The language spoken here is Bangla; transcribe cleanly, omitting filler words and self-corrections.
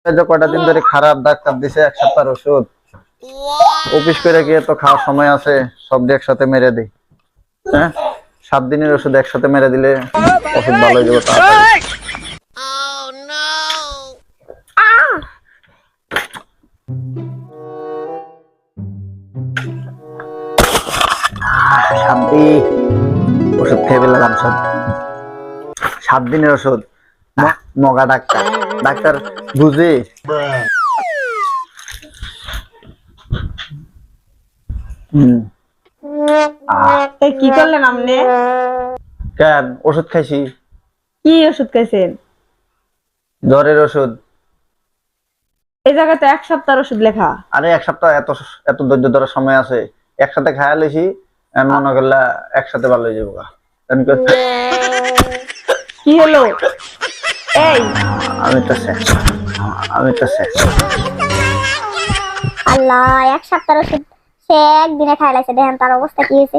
যে কয়টা দিন ধরে খারাপ ডাক্তার দিছে, এক সপ্তাহ ওষুধ অফিস করে গিয়ে তো খাওয়ার সময় আছে, সব দিয়ে একসাথে মেরে দিই। হ্যাঁ, 7 দিনের ওষুধ একসাথে মেরে দিলে ওষুধ ভালো হয়ে যাবে তাড়াতাড়ি। শান্তি, ওষুধ খেয়ে ফেললাম সব। 7 দিনের ওষুধ, মগা ডাক্তার, ডাক্তার বুঝে। কি করলেন আপনি? কেন? ওষুধ খাইছি। কি ওষুধ খাইছেন? জ্বরের ওষুধ। এই জায়গায় তো 1 সপ্তাহ ওষুধ লেখা। আরে 1 সপ্তাহ এত এত ধৈর্য ধরার সময় আছে? একসাথে খায়া লইছি, মনে করলা একসাথে ভালো হয়ে যাবো। কি হলো? এই আমি তো শেষ, আমি তো শেষ। আল্লাহ, 1 সপ্তাহ ওষুধ সে একদিনে খাই লাইছে, দেখেন তার অবস্থা কি হয়েছে।